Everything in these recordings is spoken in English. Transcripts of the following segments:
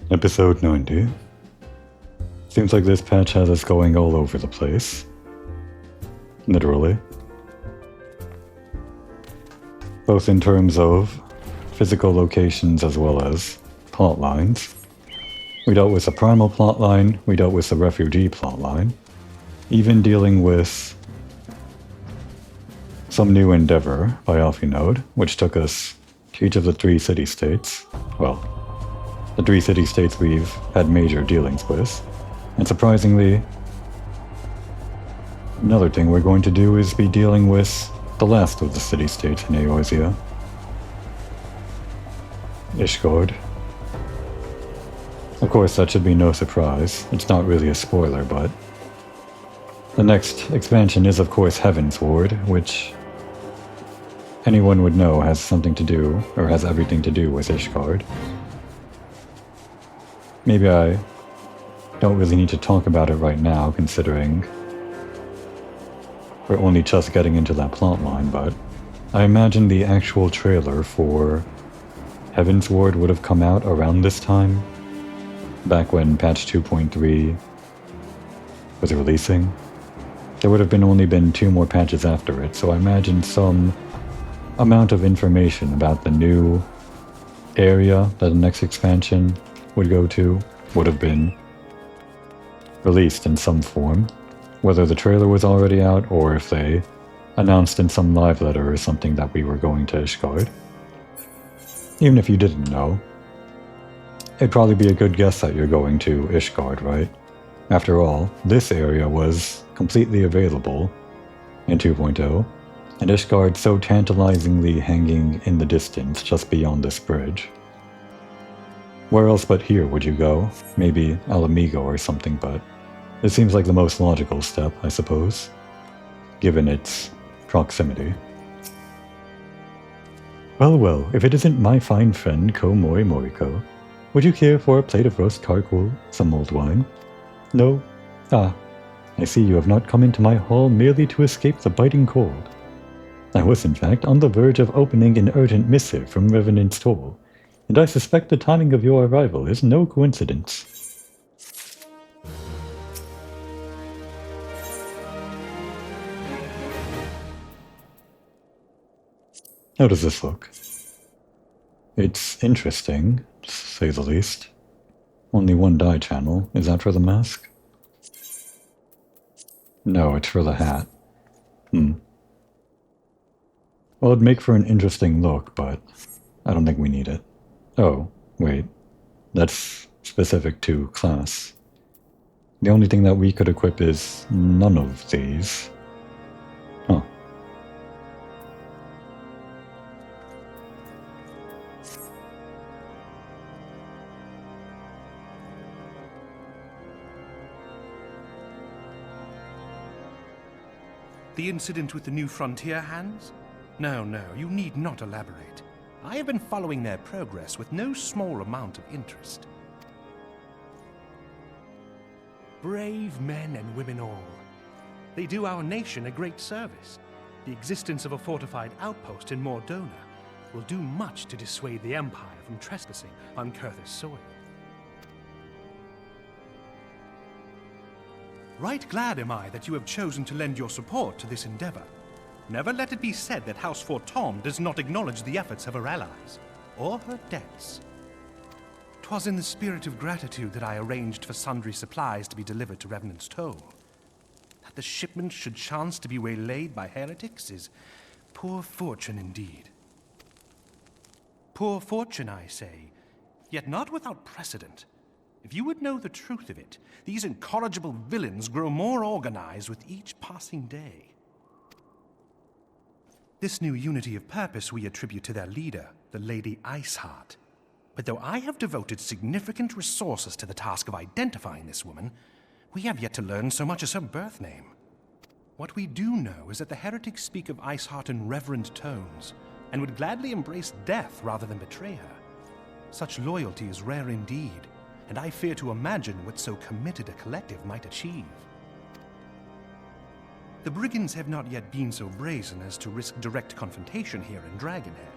Episode 90. Seems like this patch has us going all over the place. Literally. Both in terms of physical locations as well as plot lines. We dealt with the primal plotline, we dealt with the refugee plotline, even dealing with some new endeavor by Alphinaud, which took us to each of the 3 city-states. Well, the 3 city-states we've had major dealings with. And surprisingly, another thing we're going to do is be dealing with the last of the city-states in Eorzea. Ishgard. Of course, that should be no surprise. It's not really a spoiler, but the next expansion is, of course, Heavensward, which anyone would know has something to do, or has everything to do with Ishgard. Maybe I don't really need to talk about it right now, considering we're only just getting into that plotline, but I imagine the actual trailer for Heavensward would have come out around this time, back when patch 2.3 was releasing. There would have only been 2 more patches after it, so I imagine some amount of information about the new area that the next expansion would go to would have been released in some form, whether the trailer was already out or if they announced in some live letter or something that we were going to Ishgard. Even if you didn't know, it'd probably be a good guess that you're going to Ishgard, right? After all, this area was completely available in 2.0, and Ishgard so tantalizingly hanging in the distance just beyond this bridge. Where else but here would you go? Maybe Alamigo or something, but it seems like the most logical step, I suppose, given its proximity. Well, if it isn't my fine friend Ko Mori Moriko, would you care for a plate of roast charcoal, some mulled wine? No? Ah, I see you have not come into my hall merely to escape the biting cold. I was in fact on the verge of opening an urgent missive from Revenant's Toll, and I suspect the timing of your arrival is no coincidence. How does this look? It's interesting, to say the least. Only 1 die channel. Is that for the mask? No, it's for the hat. Well, it'd make for an interesting look, but I don't think we need it. Oh, wait. That's specific to class. The only thing that we could equip is none of these. Huh. The incident with the New Frontier hands? No, you need not elaborate. I have been following their progress with no small amount of interest. Brave men and women all. They do our nation a great service. The existence of a fortified outpost in Mordona will do much to dissuade the Empire from trespassing on Kurth's soil. Right glad am I that you have chosen to lend your support to this endeavor. Never let it be said that House Fortom does not acknowledge the efforts of her allies, or her debts. 'Twas in the spirit of gratitude that I arranged for sundry supplies to be delivered to Revenant's Toll. That the shipment should chance to be waylaid by heretics is poor fortune indeed. Poor fortune, I say, yet not without precedent. If you would know the truth of it, these incorrigible villains grow more organized with each passing day. This new unity of purpose we attribute to their leader, the Lady Iceheart. But though I have devoted significant resources to the task of identifying this woman, we have yet to learn so much as her birth name. What we do know is that the heretics speak of Iceheart in reverent tones, and would gladly embrace death rather than betray her. Such loyalty is rare indeed, and I fear to imagine what so committed a collective might achieve. The brigands have not yet been so brazen as to risk direct confrontation here in Dragonhead.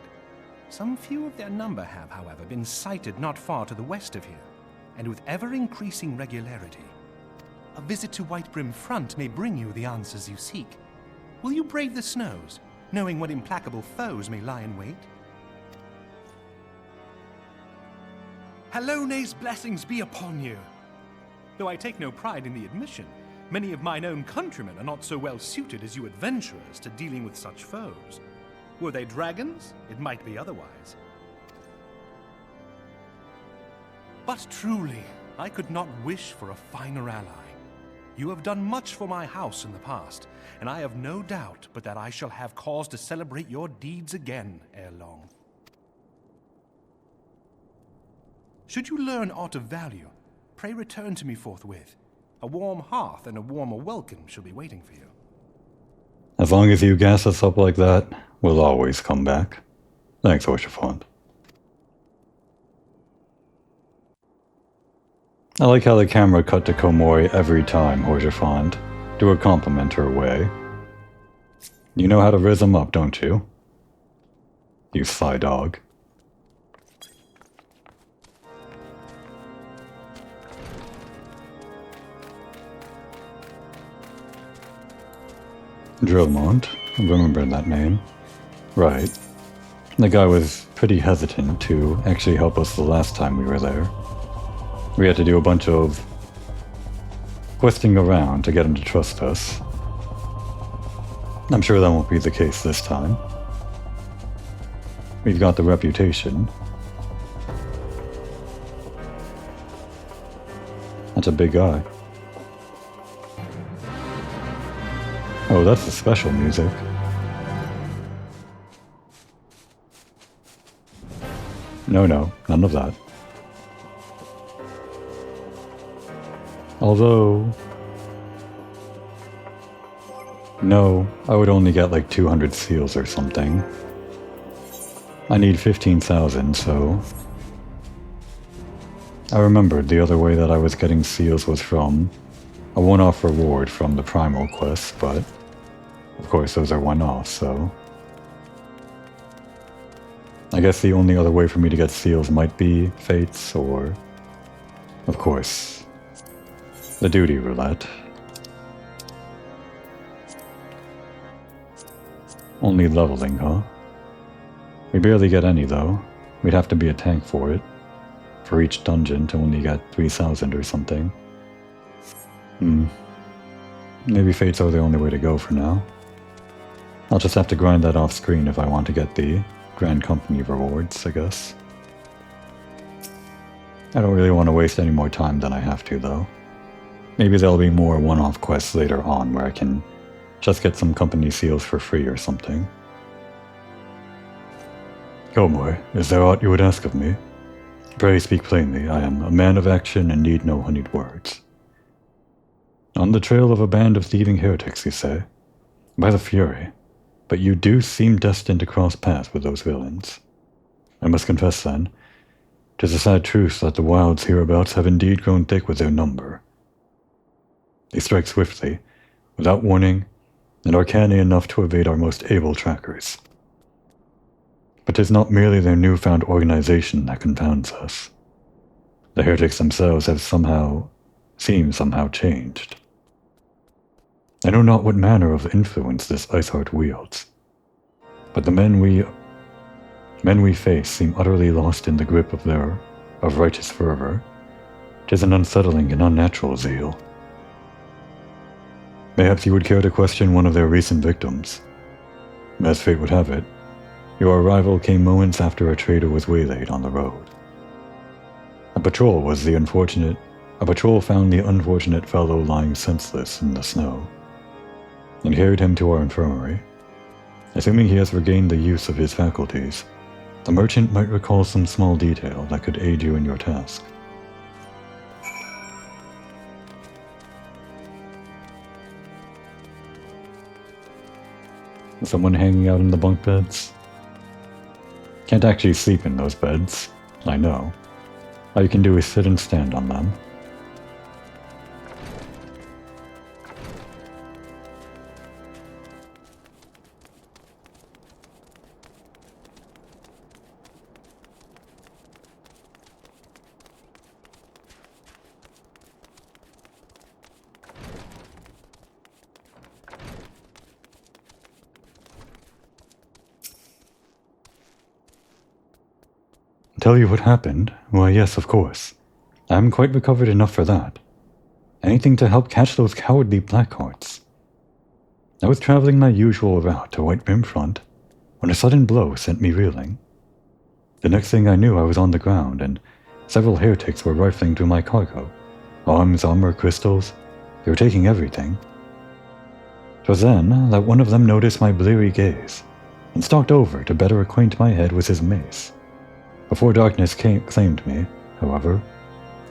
Some few of their number have, however, been sighted not far to the west of here. and with ever-increasing regularity. A visit to Whitebrim Front may bring you the answers you seek. Will you brave the snows, knowing what implacable foes may lie in wait? Hallone's blessings be upon you! Though I take no pride in the admission, many of mine own countrymen are not so well suited as you adventurers to dealing with such foes. Were they dragons, it might be otherwise. But truly, I could not wish for a finer ally. You have done much for my house in the past, and I have no doubt but that I shall have cause to celebrate your deeds again ere long. Should you learn aught of value, pray return to me forthwith. A warm hearth and a warmer welcome shall be waiting for you. As long as you gas us up like that, we'll always come back. Thanks, Orchifont. I like how the camera cut to Komori every time, Orchifont, to a compliment her way. You know how to rizz 'em up, don't you? You sly dog. Drillmont, remember that name. Right. The guy was pretty hesitant to actually help us the last time we were there. We had to do a bunch of questing around to get him to trust us. I'm sure that won't be the case this time. We've got the reputation. That's a big guy. Oh, that's the special music. No, none of that. Although... no, I would only get like 200 seals or something. I need 15,000, so... I remembered the other way that I was getting seals was from a one-off reward from the Primal Quest, but of course those are one-off, so... I guess the only other way for me to get seals might be Fates, or... of course, the Duty Roulette. Only leveling, huh? We barely get any, though. We'd have to be a tank for it. For each dungeon to only get 3,000 or something. Maybe Fates are the only way to go for now. I'll just have to grind that off screen if I want to get the Grand Company rewards, I guess. I don't really want to waste any more time than I have to, though. Maybe there'll be more one-off quests later on where I can just get some company seals for free or something. Komori, is there aught you would ask of me? Pray speak plainly. I am a man of action and need no honeyed words. On the trail of a band of thieving heretics, you say? By the Fury. But you do seem destined to cross paths with those villains. I must confess, then, 'tis a sad truth that the wilds hereabouts have indeed grown thick with their number. They strike swiftly, without warning, and are canny enough to evade our most able trackers. But 'tis not merely their newfound organization that confounds us. The heretics themselves have seem somehow changed. I know not what manner of influence this Iceheart wields, but the men we face seem utterly lost in the grip of righteous fervor. 'Tis an unsettling and unnatural zeal. Perhaps you would care to question one of their recent victims. As fate would have it, your arrival came moments after a trader was waylaid on the road. A patrol found the unfortunate fellow lying senseless in the snow, and carried him to our infirmary. Assuming he has regained the use of his faculties, the merchant might recall some small detail that could aid you in your task. Someone hanging out in the bunk beds? Can't actually sleep in those beds, I know. All you can do is sit and stand on them. Tell you what happened? Why, yes, of course. I haven't quite recovered enough for that. Anything to help catch those cowardly Blackhearts. I was traveling my usual route to White Rim Front when a sudden blow sent me reeling. The next thing I knew, I was on the ground, and several heretics were rifling through my cargo. Arms, armor, crystals. They were taking everything. 'Twas then that one of them noticed my bleary gaze, and stalked over to better acquaint my head with his mace. Before darkness claimed me, however,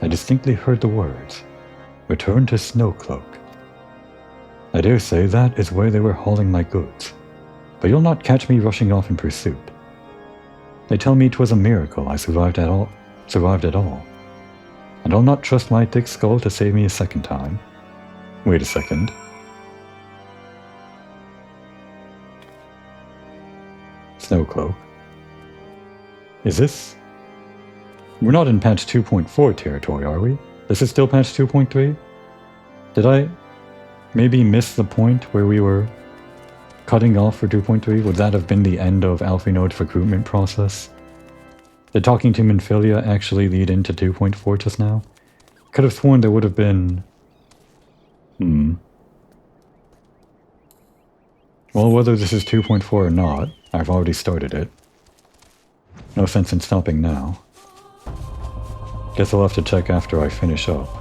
I distinctly heard the words, "Return to Snowcloak." I dare say that is where they were hauling my goods, but you'll not catch me rushing off in pursuit. They tell me 'twas a miracle I survived at all, and I'll not trust my thick skull to save me a second time. Wait a second. Snowcloak. Is this? We're not in patch 2.4 territory, are we? This is still patch 2.3? Did I maybe miss the point where we were cutting off for 2.3? Would that have been the end of Alphinaud's recruitment process? Did talking to Minfilia actually lead into 2.4 just now? Could have sworn there would have been... Well, whether this is 2.4 or not, I've already started it. No sense in stopping now. Guess I'll have to check after I finish up.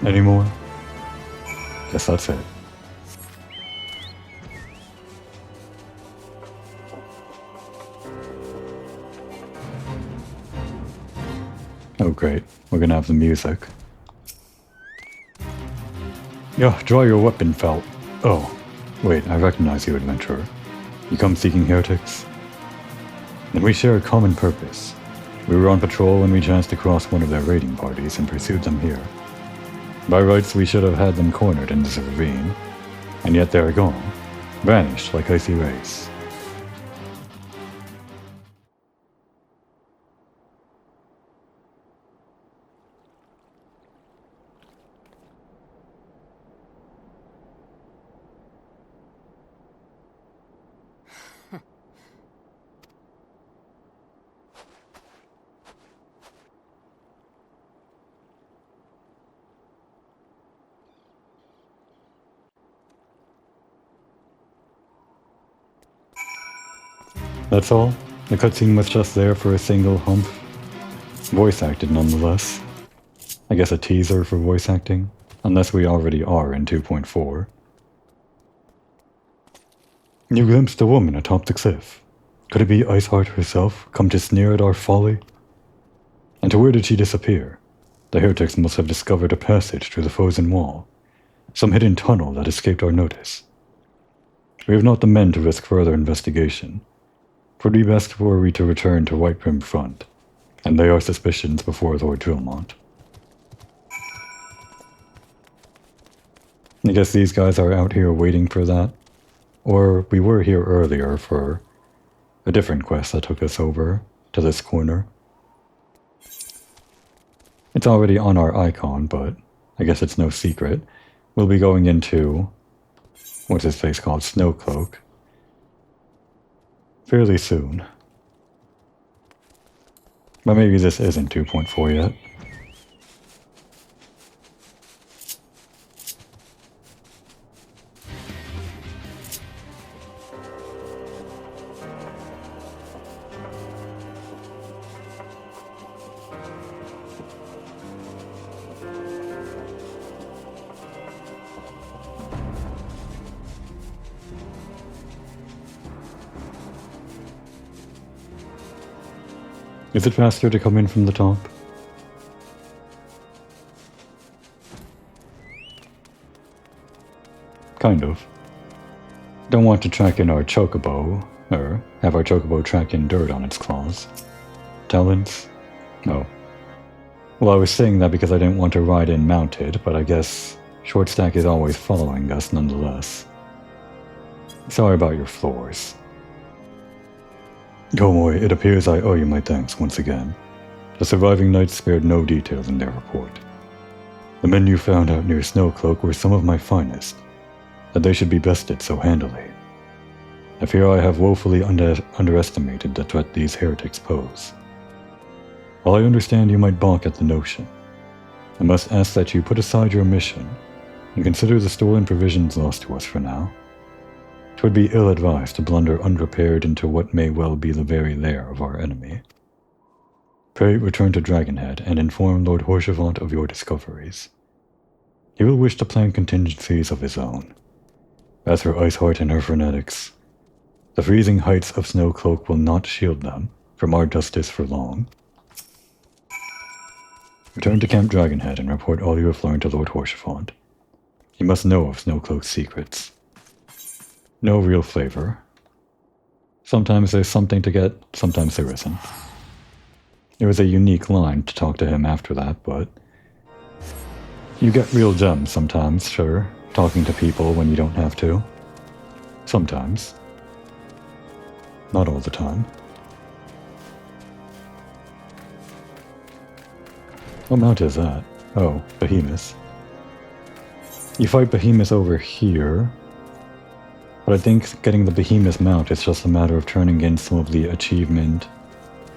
Any more? Guess that's it. Oh great, we're gonna have the music. Yeah, draw your weapon, Felt. Oh, wait, I recognize you, adventurer. You come seeking heretics? Then we share a common purpose. We were on patrol when we chanced across one of their raiding parties and pursued them here. By rights, we should have had them cornered in this ravine, and yet they are gone, vanished like icy rays. That's all? The cutscene was just there for a single hump? Voice acted nonetheless. I guess a teaser for voice acting, unless we already are in 2.4. You glimpsed a woman atop the cliff. Could it be Iceheart herself, come to sneer at our folly? And to where did she disappear? The heretics must have discovered a passage through the frozen wall, some hidden tunnel that escaped our notice. We have not the men to risk further investigation. It would be best were we to return to White Rim Front, and lay our suspicions before Lord Drillmont. I guess these guys are out here waiting for that. Or we were here earlier for a different quest that took us over to this corner. It's already on our icon, but I guess it's no secret. We'll be going into, what's his face called, Snowcloak, fairly soon. But maybe this isn't 2.4 yet. Is it faster to come in from the top? Kind of. Don't want to track in our chocobo, or have our chocobo track in dirt on its claws. Talons? No. Well, I was saying that because I didn't want to ride in mounted, but I guess Shortstack is always following us nonetheless. Sorry about your floors. Gomoy, it appears I owe you my thanks once again. The surviving knights spared no detail in their report. The men you found out near Snowcloak were some of my finest, that they should be bested so handily. I fear I have woefully underestimated the threat these heretics pose. While I understand you might balk at the notion, I must ask that you put aside your mission and consider the stolen provisions lost to us for now. 'Twould be ill-advised to blunder unprepared into what may well be the very lair of our enemy. Pray return to Dragonhead and inform Lord Horchevant of your discoveries. He will wish to plan contingencies of his own. As for Iceheart and her fanatics, the freezing heights of Snowcloak will not shield them from our justice for long. Return to Camp Dragonhead and report all you have learned to Lord Horchevant. He must know of Snowcloak's secrets. No real flavor. Sometimes there's something to get, sometimes there isn't. It was a unique line to talk to him after that, but you get real gems sometimes, sure, talking to people when you don't have to. Sometimes. Not all the time. What mount is that? Oh, Behemoth. You fight Behemoth over here, but I think getting the Behemoth mount is just a matter of turning in some of the achievement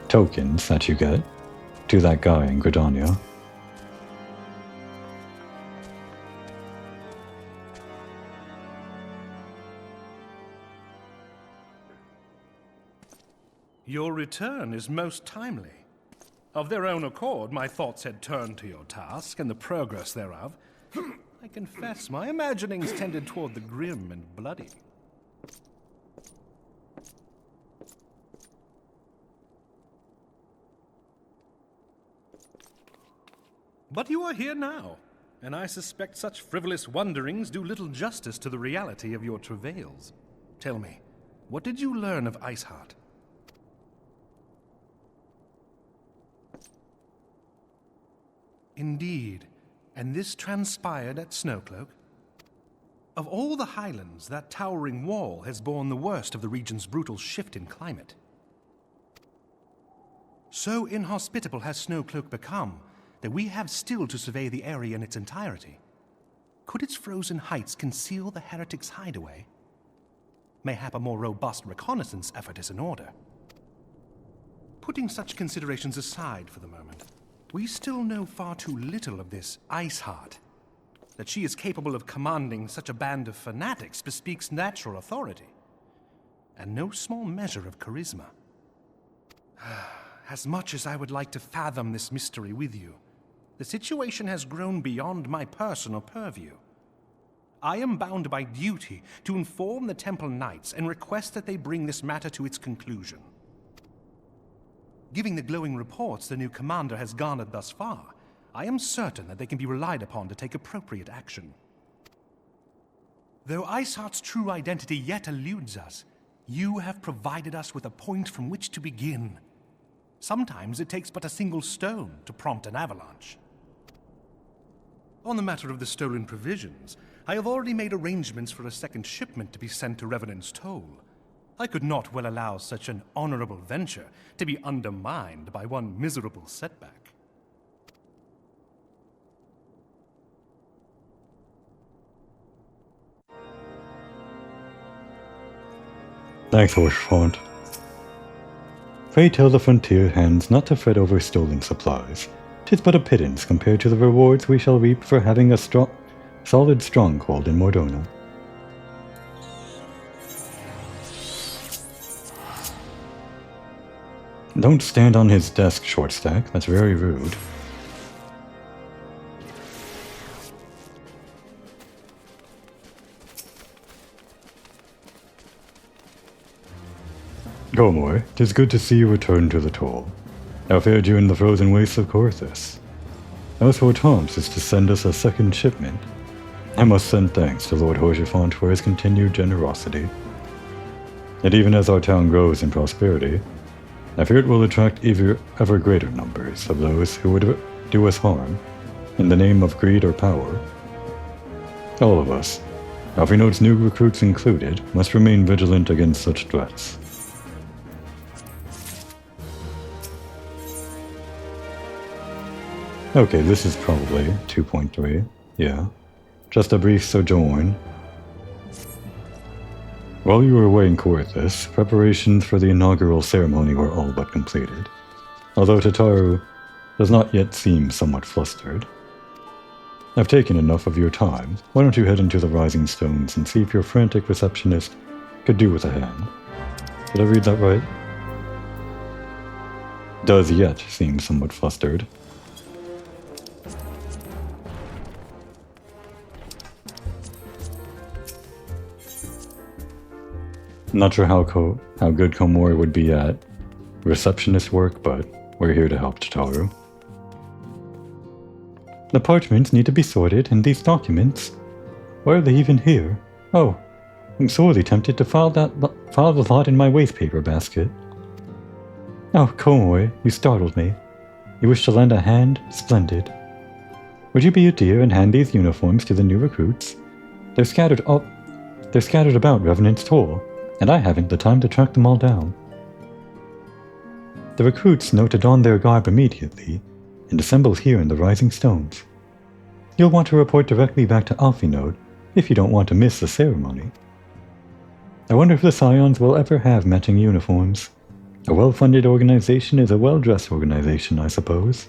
tokens that you get to that guy in Gridania. Your return is most timely. Of their own accord, my thoughts had turned to your task and the progress thereof. I confess, my imaginings tended toward the grim and bloody. But you are here now, and I suspect such frivolous wonderings do little justice to the reality of your travails. Tell me, what did you learn of Iceheart? Indeed, and this transpired at Snowcloak? Of all the highlands, that towering wall has borne the worst of the region's brutal shift in climate. So inhospitable has Snowcloak become that we have still to survey the area in its entirety. Could its frozen heights conceal the heretics' hideaway? Mayhap a more robust reconnaissance effort is in order. Putting such considerations aside for the moment, we still know far too little of this Iceheart. That she is capable of commanding such a band of fanatics bespeaks natural authority, and no small measure of charisma. As much as I would like to fathom this mystery with you, the situation has grown beyond my personal purview. I am bound by duty to inform the Temple Knights and request that they bring this matter to its conclusion. Given the glowing reports the new commander has garnered thus far, I am certain that they can be relied upon to take appropriate action. Though Iceheart's true identity yet eludes us, you have provided us with a point from which to begin. Sometimes it takes but a single stone to prompt an avalanche. On the matter of the stolen provisions, I have already made arrangements for a second shipment to be sent to Revenant's Toll. I could not well allow such an honorable venture to be undermined by one miserable setback. Thanks, Horchefont. Pray tell the frontier hands not to fret over stolen supplies. 'Tis but a pittance compared to the rewards we shall reap for having a solid stronghold in Mordona. Don't stand on his desk, Shortstack. That's very rude. Gomoy, 'tis good to see you return to the toll. How fared you in the frozen wastes of Corthus? As for Tom's is to send us a second shipment. I must send thanks to Lord Horchefont for his continued generosity. And even as our town grows in prosperity, I fear it will attract ever greater numbers of those who would do us harm in the name of greed or power. All of us, Alphinaud's new recruits included, must remain vigilant against such threats. Okay, this is probably 2.3, yeah. Just a brief sojourn. While you were away in Corythus, preparations for the inaugural ceremony were all but completed, although Tataru does not yet seem somewhat flustered. I've taken enough of your time. Why don't you head into the Rising Stones and see if your frantic receptionist could do with a hand? Did I read that right? Does yet seem somewhat flustered. Not sure how good Komori would be at receptionist work, but we're here to help Tataru. The parchments need to be sorted, and these documents, why are they even here? Oh, I'm sorely tempted to file the lot in my wastepaper basket. Oh, Komori, you startled me. You wish to lend a hand? Splendid. Would you be a dear and hand these uniforms to the new recruits? They're scattered about Revenant's Toll, and I haven't the time to track them all down. The recruits know to don their garb immediately, and assemble here in the Rising Stones. You'll want to report directly back to Alphinaud if you don't want to miss the ceremony. I wonder if the Scions will ever have matching uniforms. A well-funded organization is a well-dressed organization, I suppose.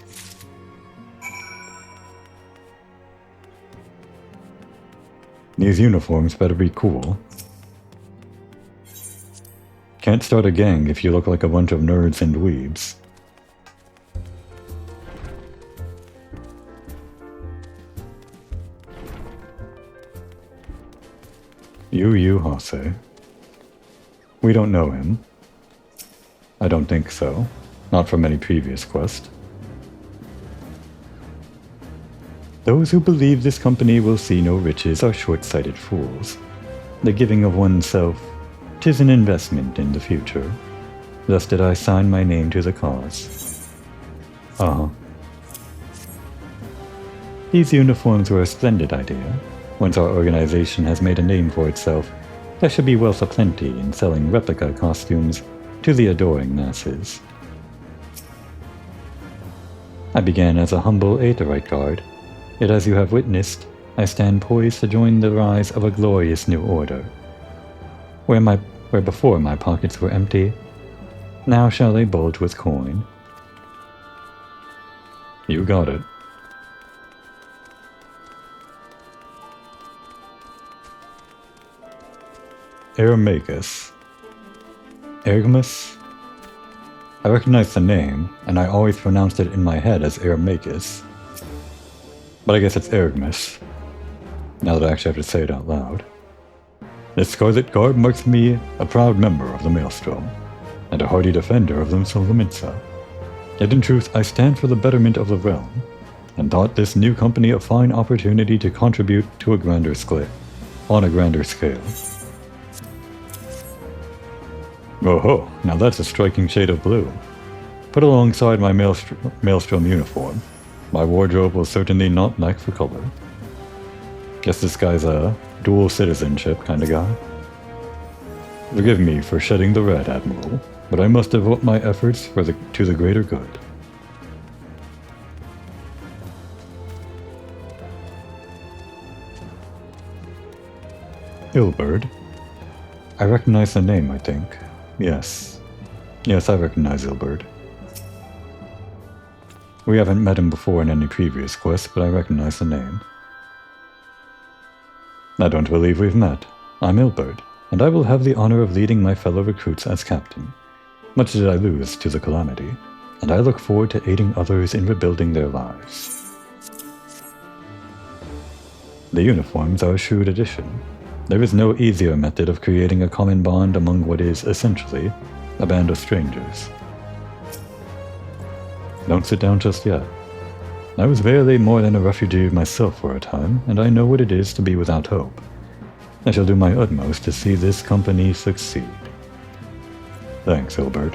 These uniforms better be cool. Can't start a gang if you look like a bunch of nerds and weebs. Yu Hase. We don't know him. I don't think so. Not from any previous quest. Those who believe this company will see no riches are short-sighted fools. The giving of oneself, 'tis an investment in the future. Thus did I sign my name to the cause. These uniforms were a splendid idea. Once our organization has made a name for itself, there should be wealth aplenty in selling replica costumes to the adoring masses. I began as a humble Aetherite guard, yet as you have witnessed, I stand poised to join the rise of a glorious new order. Where before my pockets were empty, now shall they bulge with coin. You got it. Ermacus. Ergmus? I recognize the name, and I always pronounced it in my head as Ermacus. But I guess it's Ergmus, now that I actually have to say it out loud. This scarlet garb marks me a proud member of the Maelstrom, and a hardy defender of the Solomitsa. Yet in truth, I stand for the betterment of the realm, and thought this new company a fine opportunity to contribute to a grander scale, on a grander scale. Oh, now that's a striking shade of blue. Put alongside my Maelstrom uniform, my wardrobe will certainly not lack for color. Guess this guy's a dual citizenship kind of guy. Forgive me for shedding the red, Admiral, but I must devote my efforts to the greater good. Ilberd. I recognize the name, I think. Yes, I recognize Ilberd. We haven't met him before in any previous quest, but I recognize the name. I don't believe we've met. I'm Ilberd, and I will have the honor of leading my fellow recruits as captain. Much did I lose to the calamity, and I look forward to aiding others in rebuilding their lives. The uniforms are a shrewd addition. There is no easier method of creating a common bond among what is, essentially, a band of strangers. Don't sit down just yet. I was barely more than a refugee myself for a time, and I know what it is to be without hope. I shall do my utmost to see this company succeed. Thanks, Ilberd.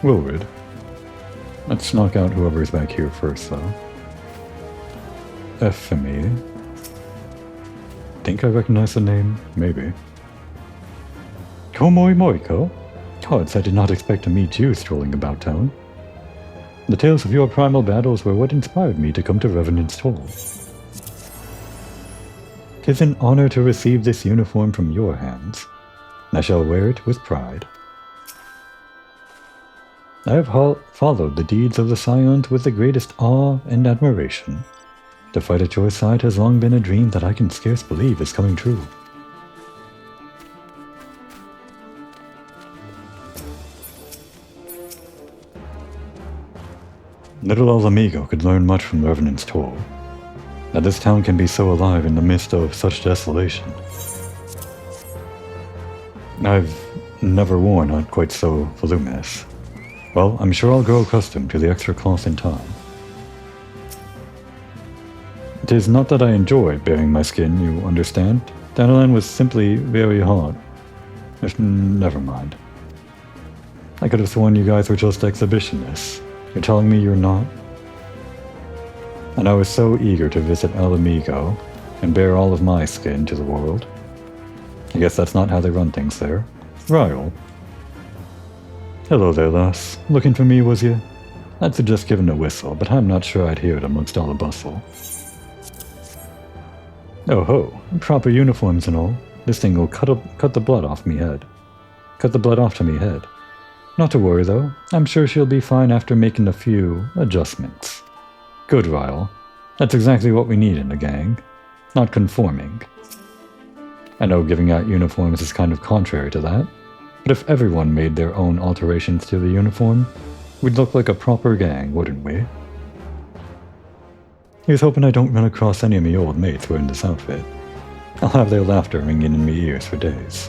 Wilrid. Let's knock out whoever's back here first, though. Alphinaud. Think I recognize the name? Maybe. Komoi Moiko? Gods, I did not expect to meet you strolling about town. The tales of your primal battles were what inspired me to come to Revenant's Toll. 'Tis an honor to receive this uniform from your hands. I shall wear it with pride. I have followed the deeds of the Scions with the greatest awe and admiration. To fight at your side has long been a dream that I can scarce believe is coming true. Little old amigo could learn much from Revenant's Toll. That this town can be so alive in the midst of such desolation. I've never worn one quite so voluminous. Well, I'm sure I'll grow accustomed to the extra cloth in time. It is not that I enjoy baring my skin, you understand. Dandelion was simply very hot. Never mind. I could have sworn you guys were just exhibitionists. You're telling me you're not? And I was so eager to visit El Amigo and bare all of my skin to the world. I guess that's not how they run things there. Ryle. Hello there, lass. Looking for me, was you? I'd suggest giving a whistle, but I'm not sure I'd hear it amongst all the bustle. Oh ho, proper uniforms and all. This thing will cut the blood off me head. Cut the blood off to me head. Not to worry though, I'm sure she'll be fine after making a few adjustments. Good, Ryle. That's exactly what we need in the gang. Not conforming. I know giving out uniforms is kind of contrary to that, but if everyone made their own alterations to the uniform, we'd look like a proper gang, wouldn't we? Here's hoping I don't run across any of me old mates wearing this outfit. I'll have their laughter ringing in me ears for days.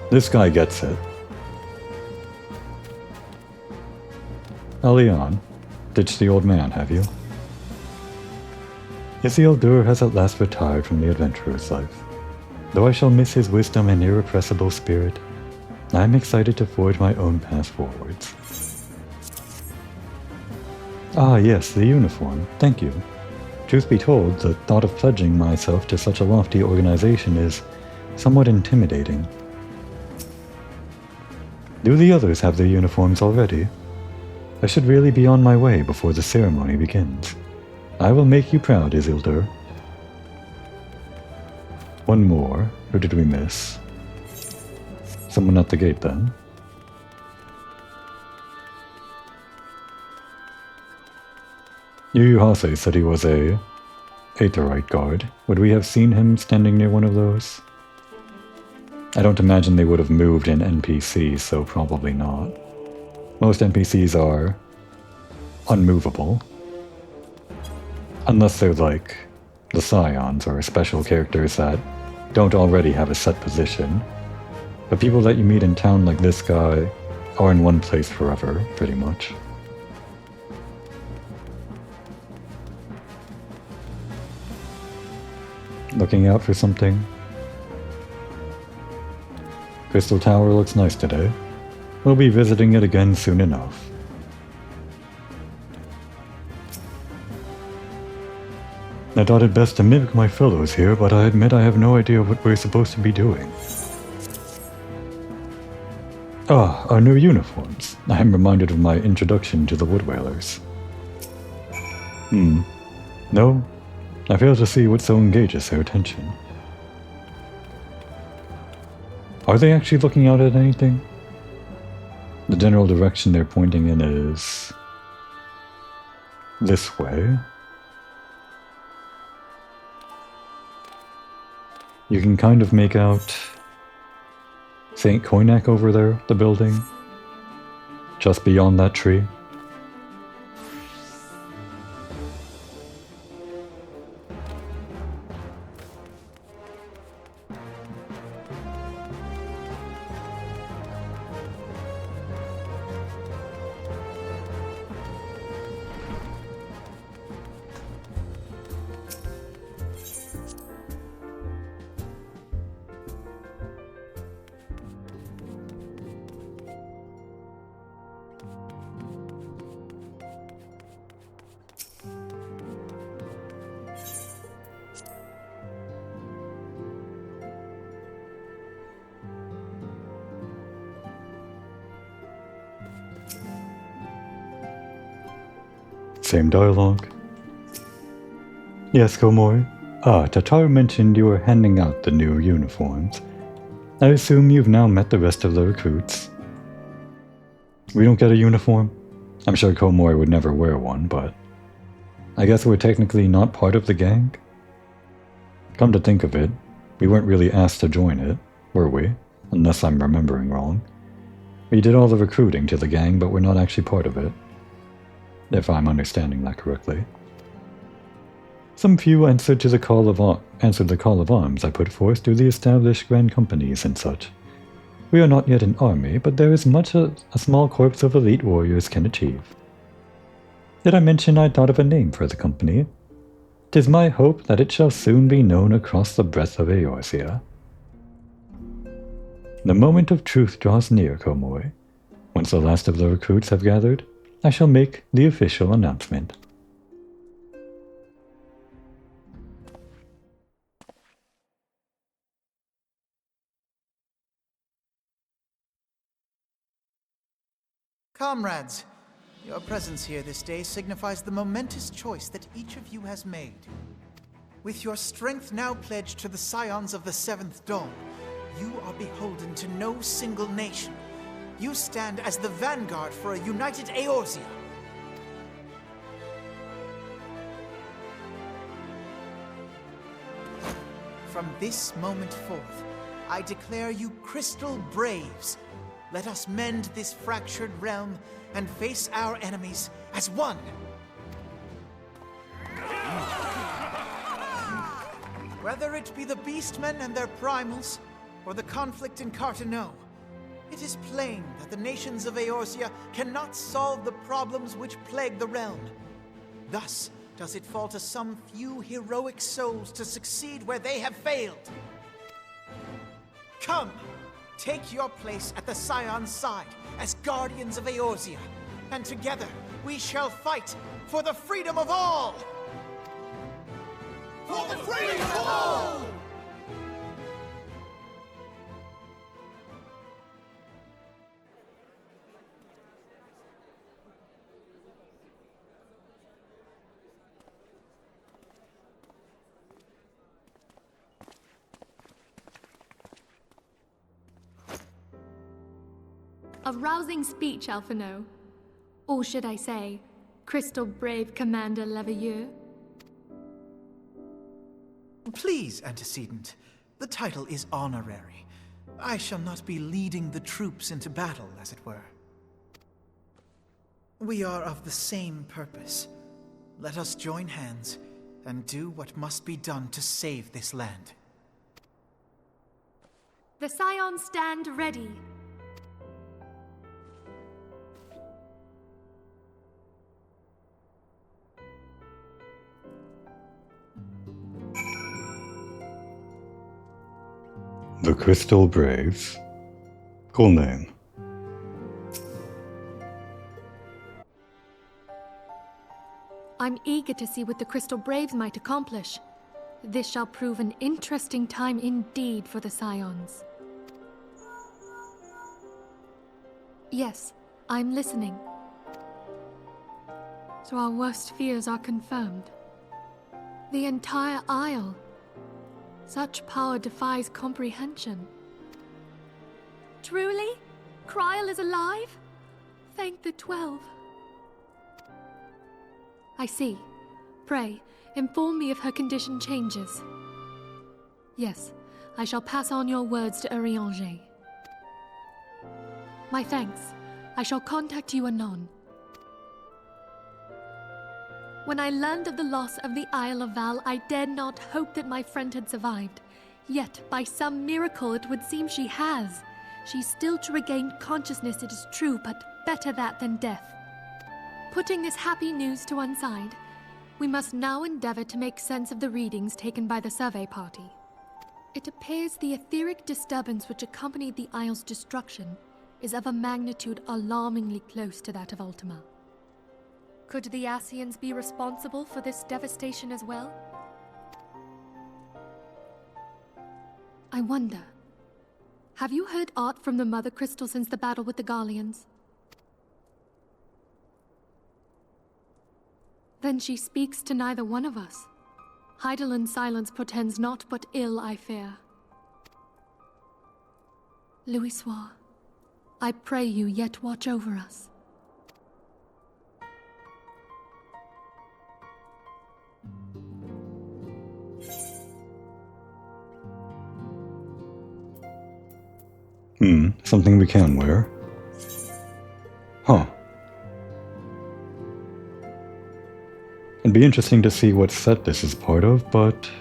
This guy gets it. Elian, ditched the old man, have you? Isildur has at last retired from the adventurer's life. Though I shall miss his wisdom and irrepressible spirit, I am excited to forge my own path forwards. Ah yes, the uniform, thank you. Truth be told, the thought of pledging myself to such a lofty organization is somewhat intimidating. Do the others have their uniforms already? I should really be on my way before the ceremony begins. I will make you proud, Isildur. One more. Who did we miss? Someone at the gate, then. Yu Hase said he was a Aetherite guard. Would we have seen him standing near one of those? I don't imagine they would have moved in NPCs, so probably not. Most NPCs are unmovable. Unless they're like the Scions or special characters that don't already have a set position. The people that you meet in town like this guy are in one place forever, pretty much. Looking out for something. Crystal Tower looks nice today. We'll be visiting it again soon enough. I thought it best to mimic my fellows here, but I admit I have no idea what we're supposed to be doing. Ah, our new uniforms. I am reminded of my introduction to the Wood Whalers. No, I fail to see what so engages their attention. Are they actually looking out at anything? The general direction they're pointing in is this way. You can kind of make out St. Koinak over there, the building, just beyond that tree. Same dialogue. Yes, Komori. Tatar mentioned you were handing out the new uniforms. I assume you've now met the rest of the recruits. We don't get a uniform? I'm sure Komori would never wear one, but I guess we're technically not part of the gang? Come to think of it, we weren't really asked to join it, were we? Unless I'm remembering wrong. We did all the recruiting to the gang, but we're not actually part of it. If I'm understanding that correctly. Some few answered the call of arms I put forth to the established grand companies and such. We are not yet an army, but there is much a small corps of elite warriors can achieve. Did I mention I thought of a name for the company? 'Tis my hope that it shall soon be known across the breadth of Eorzea. The moment of truth draws near, Komori. Once the last of the recruits have gathered, I shall make the official announcement. Comrades, your presence here this day signifies the momentous choice that each of you has made. With your strength now pledged to the scions of the Seventh Dawn, you are beholden to no single nation. You stand as the vanguard for a united Eorzea. From this moment forth, I declare you Crystal Braves. Let us mend this fractured realm and face our enemies as one. Whether it be the Beastmen and their primals, or the conflict in Carteneau, it is plain that the nations of Eorzea cannot solve the problems which plague the realm. Thus does it fall to some few heroic souls to succeed where they have failed. Come! Take your place at the Scion's side as guardians of Eorzea, and together we shall fight for the freedom of all! For the freedom of all! A rousing speech, Alphinaud. Or should I say, Crystal Brave Commander Leveilleur? Please, Antecedent. The title is honorary. I shall not be leading the troops into battle, as it were. We are of the same purpose. Let us join hands and do what must be done to save this land. The Scions stand ready. The Crystal Braves. Cool name. I'm eager to see what the Crystal Braves might accomplish. This shall prove an interesting time indeed for the Scions. Yes, I'm listening. So our worst fears are confirmed. The entire Isle. Such power defies comprehension. Truly? Kryl is alive? Thank the 12. I see. Pray, inform me if her condition changes. Yes, I shall pass on your words to Urianger. My thanks. I shall contact you anon. When I learned of the loss of the Isle of Val, I dared not hope that my friend had survived. Yet, by some miracle, it would seem she has. She's still to regain consciousness, it is true, but better that than death. Putting this happy news to one side, we must now endeavor to make sense of the readings taken by the survey party. It appears the etheric disturbance which accompanied the Isle's destruction is of a magnitude alarmingly close to that of Ultima. Could the Ascians be responsible for this devastation as well? I wonder. Have you heard aught from the Mother Crystal since the battle with the Garleans? Then she speaks to neither one of us. Heidelin silence portends naught but ill, I fear. Louisoix, I pray you yet watch over us. Something we can wear. Huh. It'd be interesting to see what set this is part of, but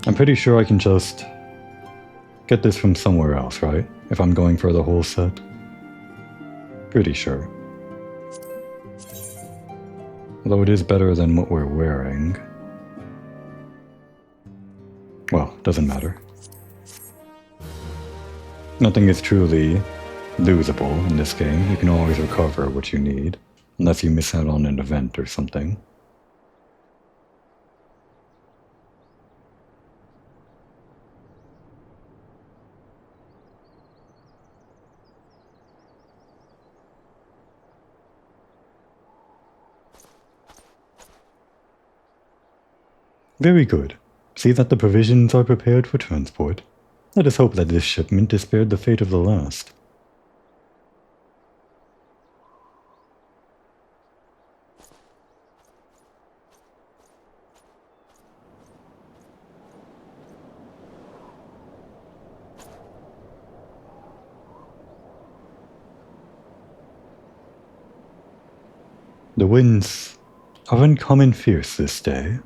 I'm pretty sure I can just get this from somewhere else, right? If I'm going for the whole set. Pretty sure. Although it is better than what we're wearing. Well, doesn't matter. Nothing is truly losable in this game. You can always recover what you need, unless you miss out on an event or something. Very good. See that the provisions are prepared for transport. Let us hope that this shipment is spared the fate of the last. The winds are uncommon fierce this day.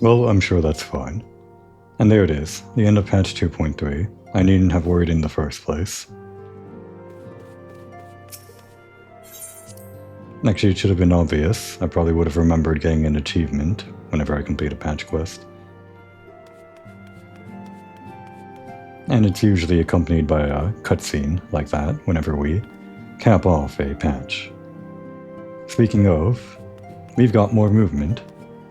Well, I'm sure that's fine. And there it is, the end of patch 2.3. I needn't have worried in the first place. Actually, it should have been obvious. I probably would have remembered getting an achievement whenever I complete a patch quest. And it's usually accompanied by a cutscene like that whenever we cap off a patch. Speaking of, we've got more movement.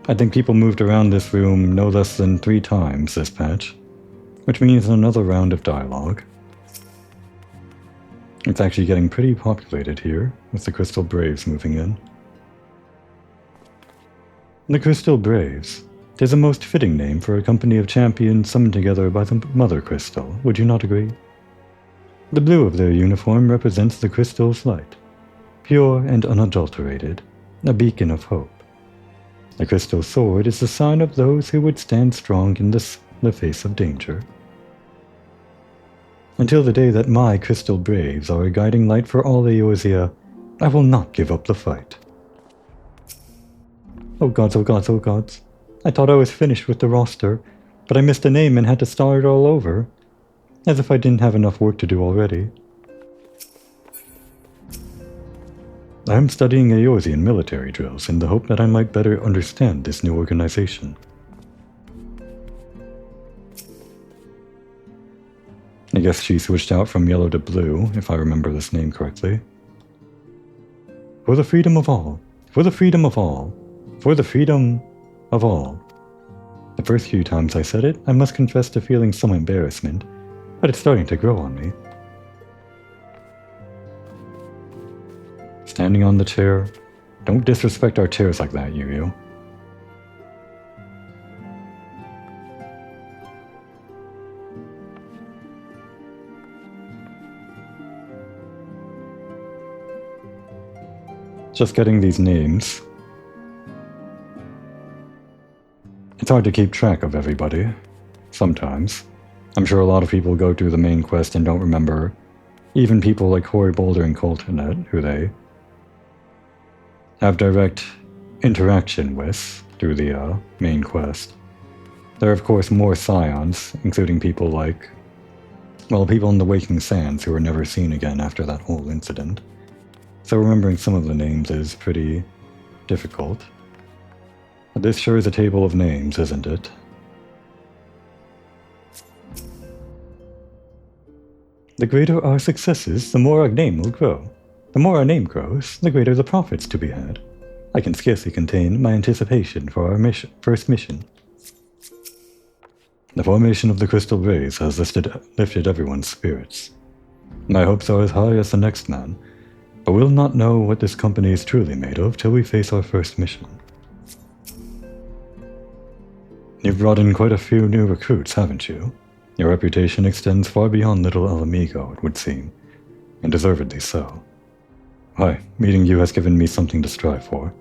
I think people moved around this room no less than 3 times this patch, which means another round of dialogue. It's actually getting pretty populated here, with the Crystal Braves moving in. The Crystal Braves. 'Tis a most fitting name for a company of champions summoned together by the Mother Crystal, would you not agree? The blue of their uniform represents the crystal's light, pure and unadulterated, a beacon of hope. The crystal sword is the sign of those who would stand strong in the face of danger. Until the day that my Crystal Braves are a guiding light for all Eorzea, I will not give up the fight. Oh gods, oh gods, oh gods. I thought I was finished with the roster, but I missed a name and had to start all over. As if I didn't have enough work to do already. I am studying Eorzean military drills in the hope that I might better understand this new organization. I guess she switched out from yellow to blue, if I remember this name correctly. For the freedom of all. For the freedom of all. For the freedom of all. The first few times I said it, I must confess to feeling some embarrassment, but it's starting to grow on me. Standing on the chair. Don't disrespect our chairs like that, Yu-Yu. Just getting these names. It's hard to keep track of everybody. Sometimes. I'm sure a lot of people go through the main quest and don't remember even people like Hoary Boulder and Coltonet, who they have direct interaction with through the main quest. There are of course more Scions, including people like, well, people in the Waking Sands who were never seen again after that whole incident. So remembering some of the names is pretty difficult. But this sure is a table of names, isn't it? The greater our successes, the more our name will grow. The more our name grows, the greater the profits to be had. I can scarcely contain my anticipation for our first mission. The formation of the Crystal Rays has lifted everyone's spirits. My hopes are as high as the next man, but we'll not know what this company is truly made of till we face our first mission. You've brought in quite a few new recruits, haven't you? Your reputation extends far beyond Little El Amigo, it would seem, and deservedly so. Why, meeting you has given me something to strive for.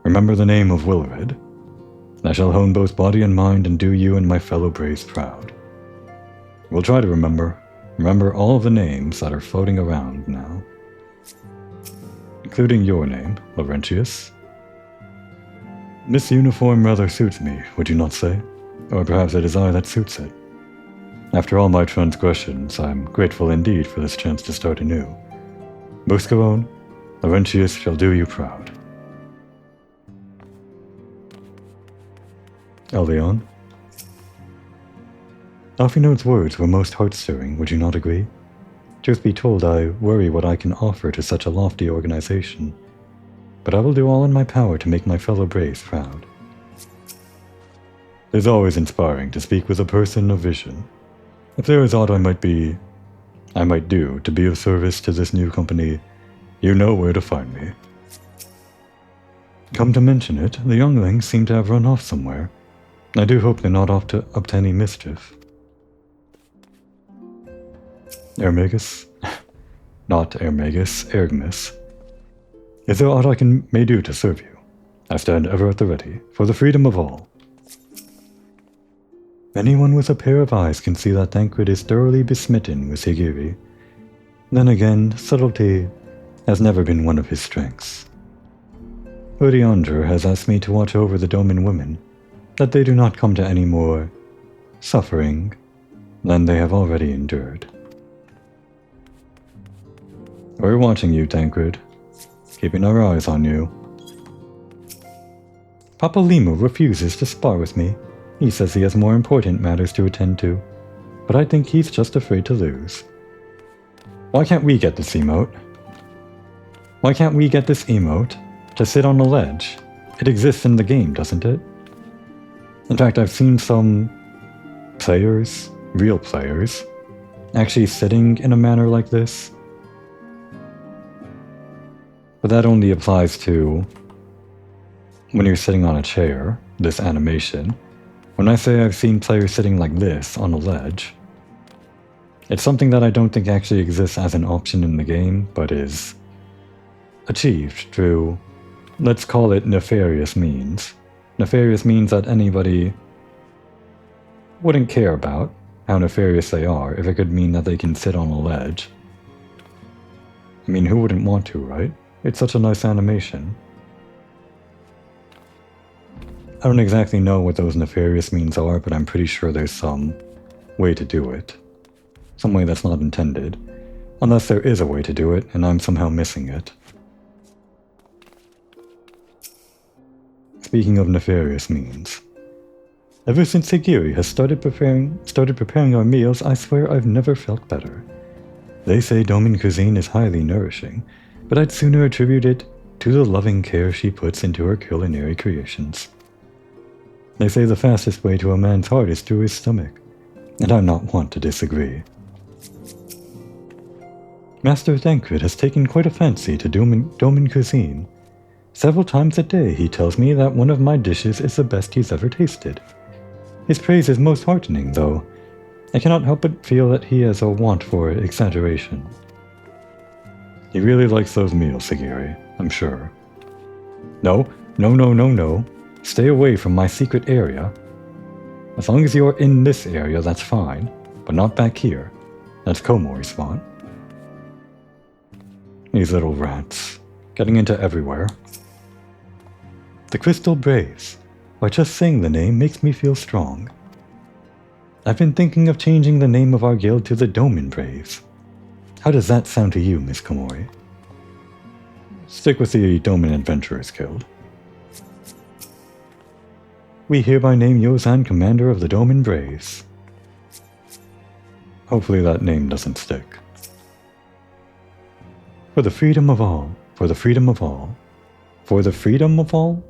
Remember the name of Wilred. I shall hone both body and mind and do you and my fellow braves proud. We'll try to remember all the names that are floating around now. Including your name, Laurentius. This uniform rather suits me, would you not say? Or perhaps it is I that suits it. After all my transgressions, I am grateful indeed for this chance to start anew. Buscaron, Laurentius shall do you proud. Elion. Alphinaud's words were most heart-stirring, would you not agree? Truth be told, I worry what I can offer to such a lofty organization, but I will do all in my power to make my fellow braves proud. It is always inspiring to speak with a person of vision. If there is aught I might do to be of service to this new company, you know where to find me. Come to mention it, the younglings seem to have run off somewhere. I do hope they're not up to any mischief. Ermagus? Not Ermagus, Ergmus. Is there aught I may do to serve you? I stand ever at the ready, for the freedom of all. Anyone with a pair of eyes can see that Tancred is thoroughly besmitten with Higiri. Then again, subtlety has never been one of his strengths. Urianger has asked me to watch over the Doman women, that they do not come to any more suffering than they have already endured. We're watching you, Tancred, keeping our eyes on you. Papa Lima refuses to spar with me. He says he has more important matters to attend to, but I think he's just afraid to lose. Why can't we get this emote? Why can't we get this emote to sit on a ledge? It exists in the game, doesn't it? In fact, I've seen some players, real players, actually sitting in a manner like this. But that only applies to when you're sitting on a chair, this animation. When I say I've seen players sitting like this on a ledge, it's something that I don't think actually exists as an option in the game, but is achieved through, let's call it nefarious means. Nefarious means that anybody wouldn't care about how nefarious they are if it could mean that they can sit on a ledge. I mean, who wouldn't want to, right? It's such a nice animation. I don't exactly know what those nefarious means are, but I'm pretty sure there's some way to do it. Some way that's not intended. Unless there is a way to do it, and I'm somehow missing it. Speaking of nefarious means. Ever since Higiri has started preparing our meals, I swear I've never felt better. They say Doman cuisine is highly nourishing, but I'd sooner attribute it to the loving care she puts into her culinary creations. They say the fastest way to a man's heart is through his stomach, and I'm not one to disagree. Master Tancred has taken quite a fancy to Doman cuisine. Several times a day he tells me that one of my dishes is the best he's ever tasted. His praise is most heartening, though. I cannot help but feel that he has a want for exaggeration. He really likes those meals, Higiri. I'm sure. No, no, no, no, no. Stay away from my secret area. As long as you're in this area, that's fine, but not back here. That's Komori's spot. These little rats, getting into everywhere. The Crystal Braves. By just saying the name makes me feel strong. I've been thinking of changing the name of our guild to the Domin Braves. How does that sound to you, Miss Komori? Stick with the Domin Adventurers Guild. We hereby name Yozan commander of the Domin Braves. Hopefully that name doesn't stick. For the freedom of all, for the freedom of all, for the freedom of all?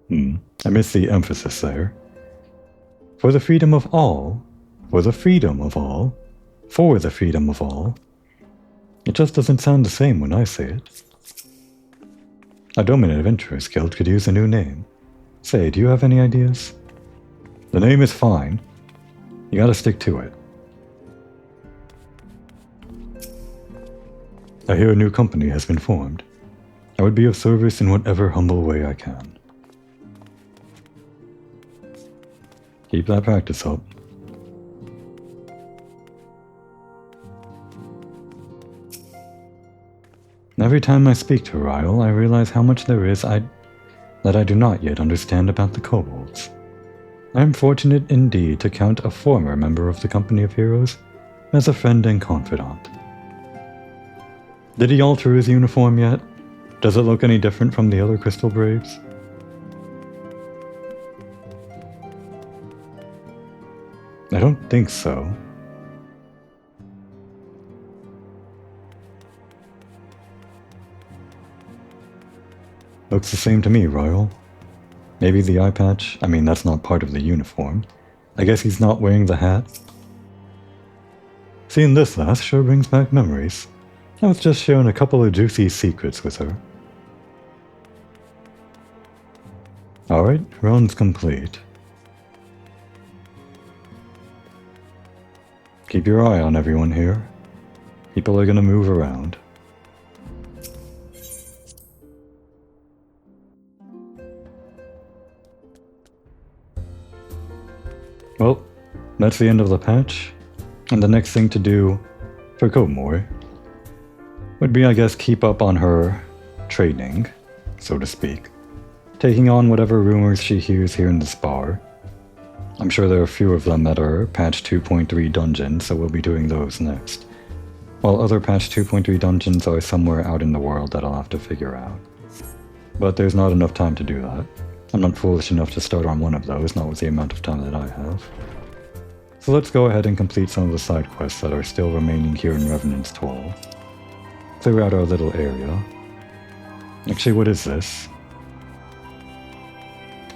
I missed the emphasis there. For the freedom of all, for the freedom of all, for the freedom of all. It just doesn't sound the same when I say it. Our Domin Adventurers Guild could use a new name. Say, do you have any ideas? The name is fine. You gotta stick to it. I hear a new company has been formed. I would be of service in whatever humble way I can. Keep that practice up. Every time I speak to Ryle, I realize how much there is that I do not yet understand about the kobolds. I am fortunate indeed to count a former member of the Company of Heroes as a friend and confidant. Did he alter his uniform yet? Does it look any different from the other Crystal Braves? I don't think so. Looks the same to me, Royal. Maybe the eye patch? I mean, that's not part of the uniform. I guess he's not wearing the hat. Seeing this last sure brings back memories. I was just sharing a couple of juicy secrets with her. Alright, round's complete. Keep your eye on everyone here. People are gonna move around. Well, that's the end of the patch. And the next thing to do for Komori would be, I guess, keep up on her training, so to speak. Taking on whatever rumors she hears here in this bar. I'm sure there are a few of them that are patch 2.3 dungeons, so we'll be doing those next. While other patch 2.3 dungeons are somewhere out in the world that I'll have to figure out. But there's not enough time to do that. I'm not foolish enough to start on one of those, not with the amount of time that I have. So let's go ahead and complete some of the side quests that are still remaining here in Revenant's Toll. Clear out our little area. Actually, what is this?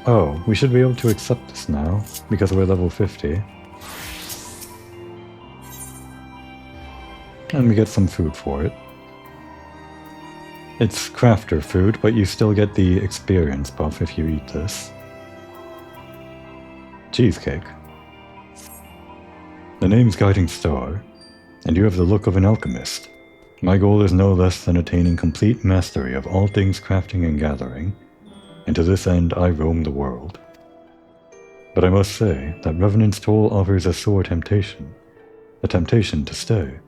Oh, we should be able to accept this now, because we're level 50. And we get some food for it. It's crafter food, but you still get the experience buff if you eat this. Cheesecake. The name's Guiding Star, and you have the look of an alchemist. My goal is no less than attaining complete mastery of all things crafting and gathering, and to this end I roam the world. But I must say that Revenant's Toll offers a sore temptation, a temptation to stay.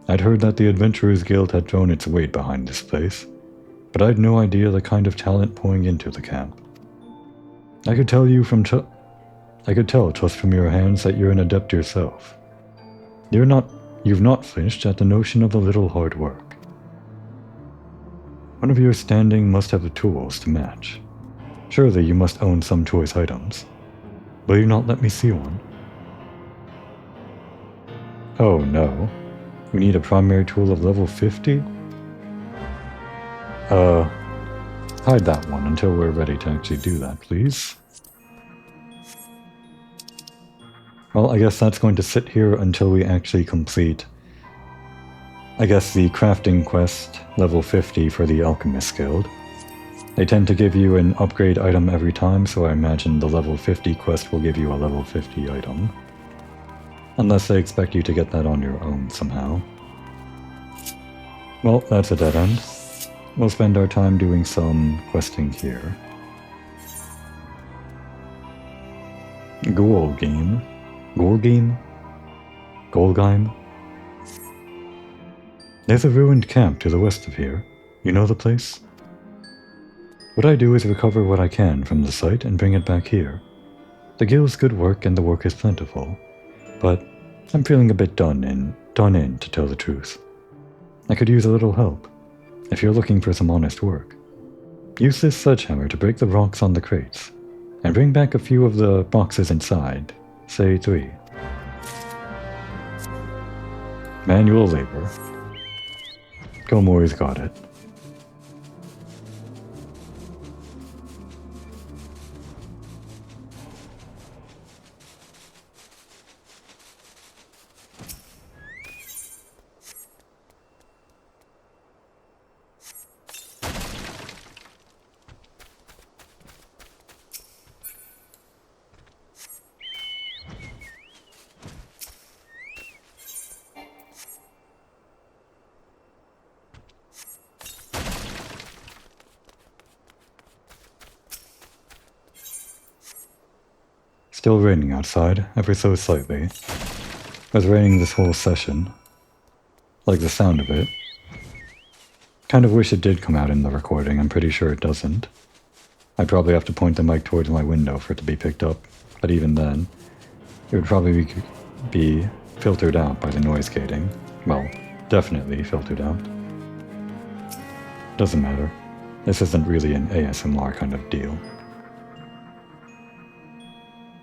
I'd heard that the Adventurers Guild had thrown its weight behind this place, but I'd no idea the kind of talent pouring into the camp. I could tell just from your hands that you're an adept yourself. You've not flinched at the notion of a little hard work. One of your standing must have the tools to match. Surely you must own some choice items. Will you not let me see one? Oh no. We need a primary tool of level 50? Hide that one until we're ready to actually do that, please. Well, I guess that's going to sit here until we actually complete, I guess, the crafting quest, level 50 for the Alchemist Guild. They tend to give you an upgrade item every time, so I imagine the level 50 quest will give you a level 50 item. Unless they expect you to get that on your own somehow. Well, that's a dead end. we'll spend our time doing some questing here. Golgame? Golgheim? There's a ruined camp to the west of here. You know the place? What I do is recover what I can from the site and bring it back here. The guild's good work and the work is plentiful, but I'm feeling a bit done in to tell the truth. I could use a little help, if you're looking for some honest work. Use this sledgehammer to break the rocks on the crates, and bring back a few of the boxes inside, say 3. Manual labor. Gilmore's got it. Still raining outside, ever so slightly. It was raining this whole session. Like the sound of it. Kind of wish it did come out in the recording, I'm pretty sure it doesn't. I'd probably have to point the mic towards my window for it to be picked up, but even then, it would probably be filtered out by the noise gating. Well, definitely filtered out. Doesn't matter. This isn't really an ASMR kind of deal.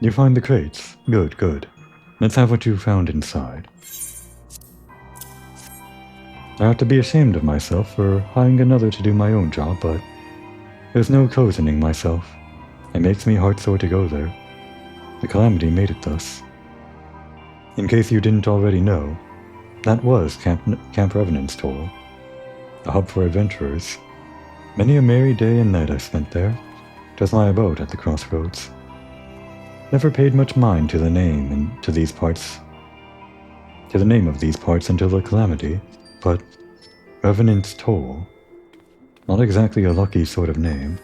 You find the crates? Good, good. Let's have what you found inside. I have to be ashamed of myself for hiring another to do my own job, but there's no cozening myself. It makes me heartsore to go there. The Calamity made it thus. In case you didn't already know, that was Camp Revenant's toll, a hub for adventurers. Many a merry day and night I spent there. 'Twas my abode at the crossroads. Never paid much mind to the name and to these parts, to the name of these parts until the Calamity, but Revenant's Toll, not exactly a lucky sort of name.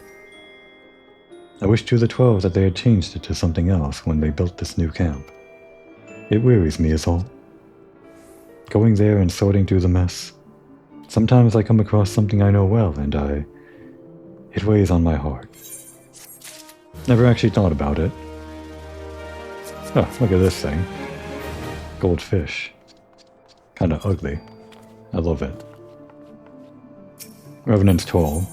I wish to the 12 that they had changed it to something else when they built this new camp. It wearies me is all. Going there and sorting through the mess. Sometimes I come across something I know well and it weighs on my heart. Never actually thought about it. Oh, look at this thing. Goldfish. Kinda ugly. I love it. Revenant's Toll.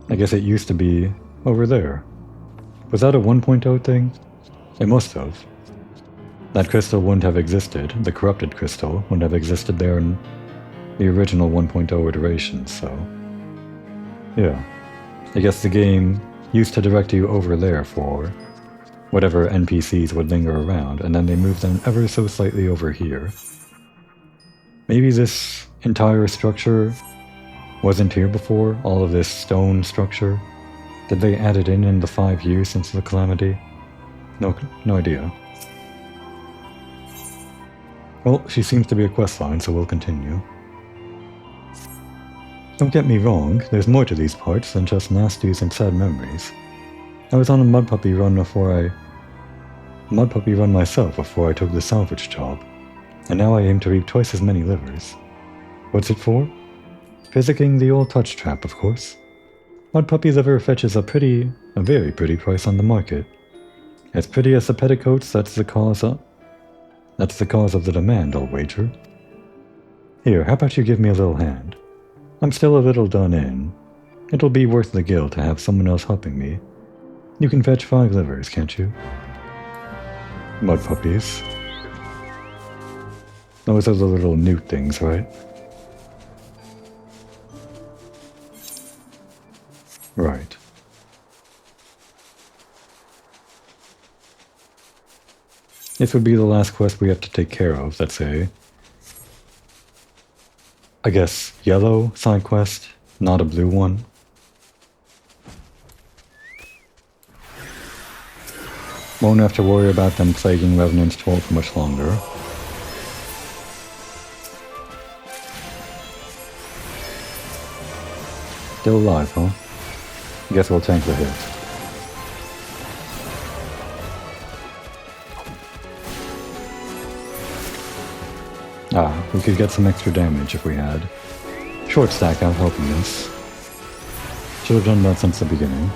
I guess it used to be over there. Was that a 1.0 thing? It must have. That crystal wouldn't have existed, the corrupted crystal wouldn't have existed there in the original 1.0 iteration, so... yeah. I guess the game used to direct you over there for whatever NPCs would linger around, and then they moved them ever so slightly over here. Maybe this entire structure wasn't here before, all of this stone structure? Did they add it in the 5 years since the Calamity? No idea. Well, she seems to be a questline, so we'll continue. Don't get me wrong, there's more to these parts than just nasties and sad memories. I was on a mud puppy run myself before I took the salvage job, and now I aim to reap twice as many livers. What's it for? Physicking the old touch trap, of course. Mud puppy liver fetches a very pretty price on the market. As pretty as the petticoats, that's the cause of the demand, I'll wager. Here, how about you give me a little hand? I'm still a little done in. It'll be worth the guild to have someone else helping me. You can fetch 5 livers, can't you? Mud puppies. Those are the little newt things, right? Right. This would be the last quest we have to take care of. That's I guess, yellow side quest, not a blue one. Won't have to worry about them plaguing Revenant's Toll for much longer. Still alive, huh? Guess we'll tank the hit. Ah, we could get some extra damage if we had. Short stack out helping us. Should have done that since the beginning.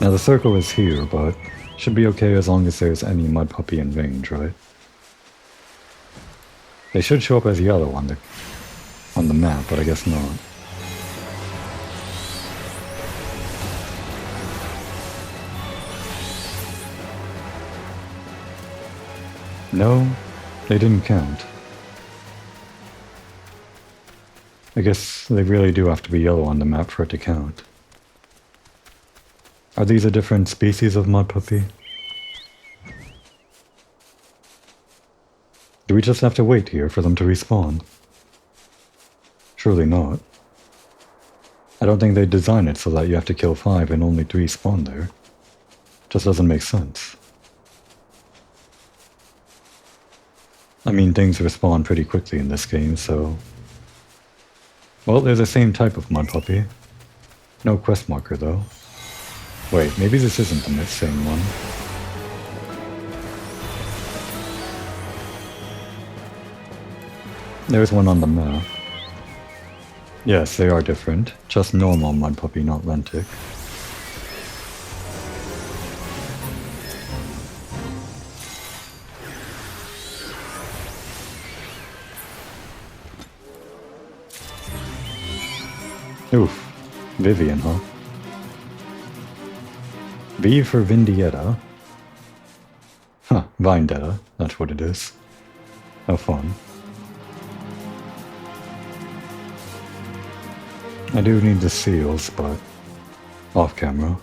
Now the circle is here, but should be okay as long as there's any mud puppy in range, right? They should show up as yellow on the map, but I guess not. No, they didn't count. I guess they really do have to be yellow on the map for it to count. Are these a different species of mud puppy? Do we just have to wait here for them to respawn? Surely not. I don't think they designed it so that you have to kill 5 and only 3 spawn there. Just doesn't make sense. I mean, things respawn pretty quickly in this game, so... Well, they're the same type of mud puppy. No quest marker, though. Wait, maybe this isn't the same one. There's one on the map. Yes, they are different. Just normal mud puppy, not lentic. Oof. Vivian, huh? V for Vindietta. Huh, Vendetta, that's what it is. How fun. I do need the seals, but off camera.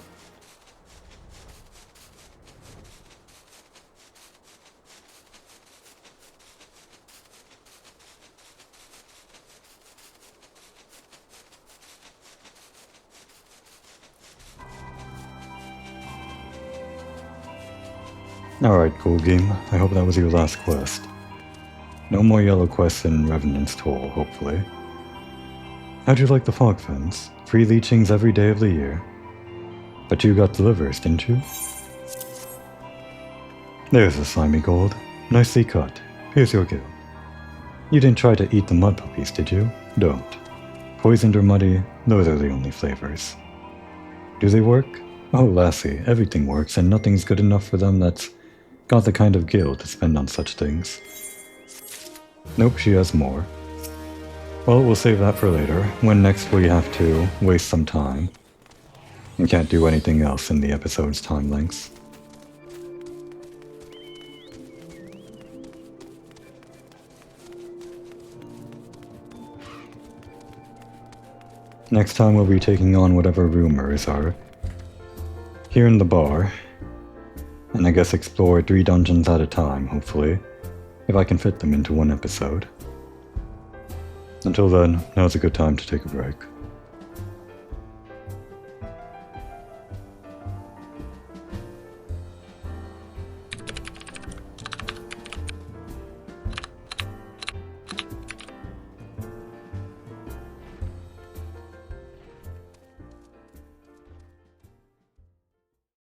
Alright, cool game. I hope that was your last quest. No more yellow quests in Revenant's Toll, hopefully. How'd you like the fog fins? Free leechings every day of the year. But you got delivers, didn't you? There's the slimy gold. Nicely cut. Here's your gill. You didn't try to eat the mud puppies, did you? Don't. Poisoned or muddy, those are the only flavors. Do they work? Oh, lassie, everything works, and nothing's good enough for them that's got the kind of gil to spend on such things. Nope, she has more. Well, we'll save that for later, when next we have to waste some time and can't do anything else in the episode's time lengths. Next time we'll be taking on whatever rumors are here in the bar, and I guess explore 3 dungeons at a time, hopefully, if I can fit them into one episode. Until then, now's a good time to take a break.